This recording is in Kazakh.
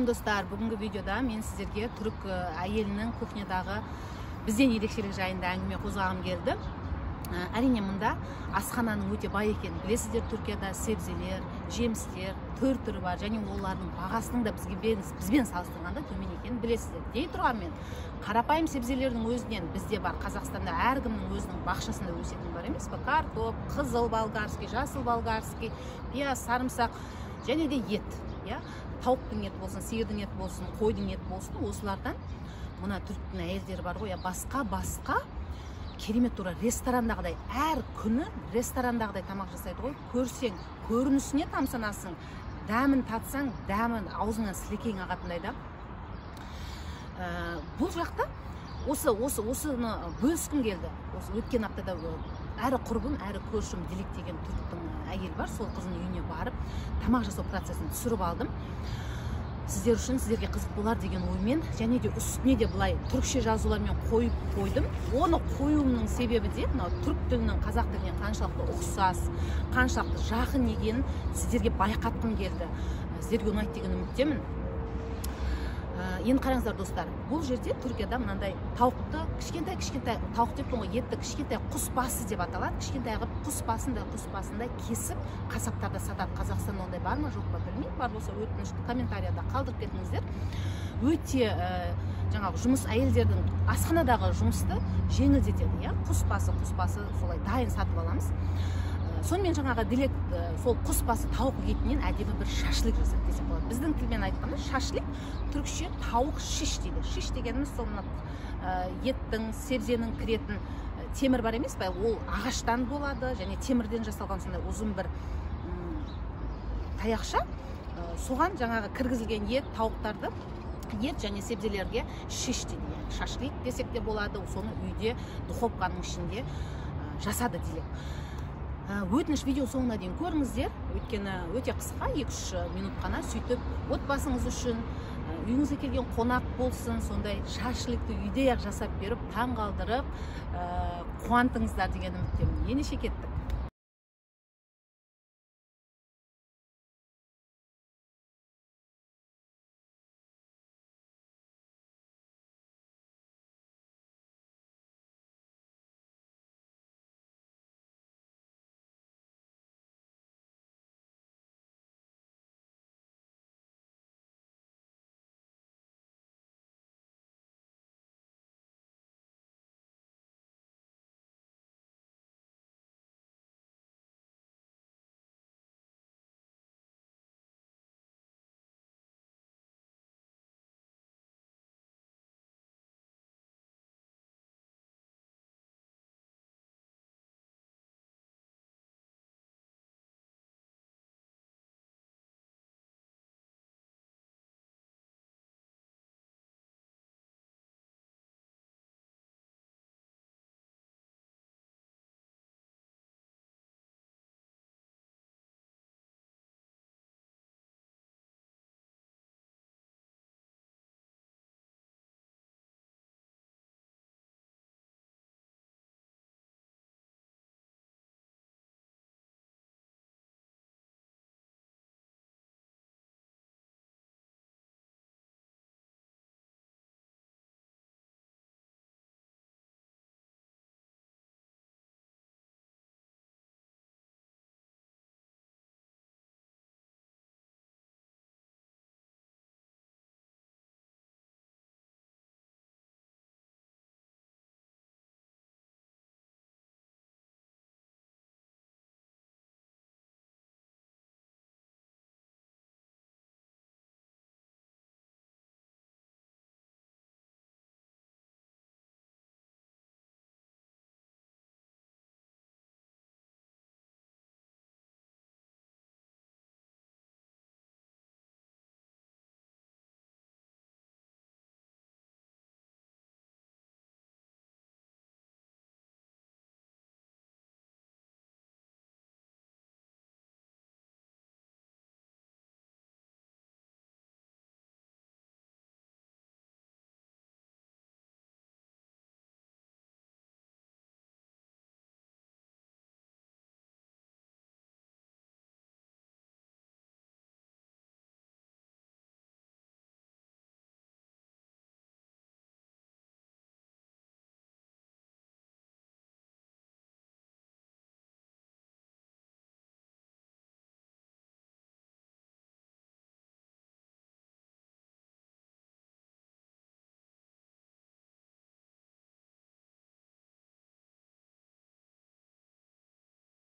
Салам достар, бүгінгі видеода мен сіздерге түрік әйелінің кухнядағы бізден ерекшелік жайында әңгіме қозғағым келді. Әрине мұнда асхананың өте бай екенін білесіздер. Түркияда себзелер, жемістер түр-түрі бар, және олардың бағасының да бізбен салыстырғанда төмен екенін білесіздер. Дей тұрғанмен, қарапайым себзелердің өзінен бізде бар, Қазақстанда әркімнің өзінің бақшасында өсетін бар емес пе? Картоп, қызыл болгарский, жасыл болгарский, пияз, сарымсақ және де ет. Тауықтың еті болсын, сиырдың еті болсын, қойдың еті болсын, осылардан мына түріктің әйелдері бар ғой, басқа керемет тура ресторандағыдай, әр күні ресторандағыдай тамақ жасайды ғой. Көрсең, көрінісіне тамсанасың, дәмін татсаң, дәмін аузыңнан сілекең ағатындай да. Бұл жақта осыны бөліскім келді. Өткен аптада әрі құрбым, әрі көршім Dilek деген түріктің әйел бар. Сол қызының үйіне барып, тамақ жасау процесін түсіріп алдым. Сіздер үшін, сіздерге қызық болар деген оймен, және де үстіне де былай түрікше жазулармен қойып қойдым. Оны қоюымның себебі де, түрік тілінің қазақ тіліне қаншалықты ұқсас, қаншалықты жақын екенін сіздерге байқатқым келді. Сіздерге ұнайды деген үміттемін. Енді қараңыздар достар, бұл жерде Түркияда мынандай тауықты, кішкентай тауық деп қойған етті кішкентай құс басы деп аталады. Кішкентай қылып құс басында кесіп қасаптарда сатады. Қазақстанда ондай бар ма, жоқ па білмеймін. Бар болса өтінішті комментарияда қалдырып кетіңіздер. Өте жаңағы жұмыс, әйелдердің асханадағы жұмысты жеңілдетеді. Құс басы солай дайын сатып аламыз. Сонымен жаңағы Dilek сол құс басы тауық етінен әдемі бір шашлик жасап десек болады. Біздің тілмен айтқанда шашлик, түрікше тауық шиш дейді. Шиш дегеніміз сол еттің, себзенің кіретін темір бар емес пе? Ол ағаштан болады, және темірден жасалған сондай ұзын бір таяқша. Соған жаңағы кіргізілген ет, тауықтарды, ет және себзелерге шиш дейді. Шашлик десек те болады. Соны үйде духовканың ішінде жасады Dilek. Өтініш видео соңына дейін көріңіздер, өйткені өте қысқа, 2-3 минут қана, сөйтіп отбасыңыз үшін, үйіңізге келген қонақ болсын, сондай шашликті үйде жасап беріп, таң қалдырып, қуантыңыздар деген үміттемін. Ендеше кеттік.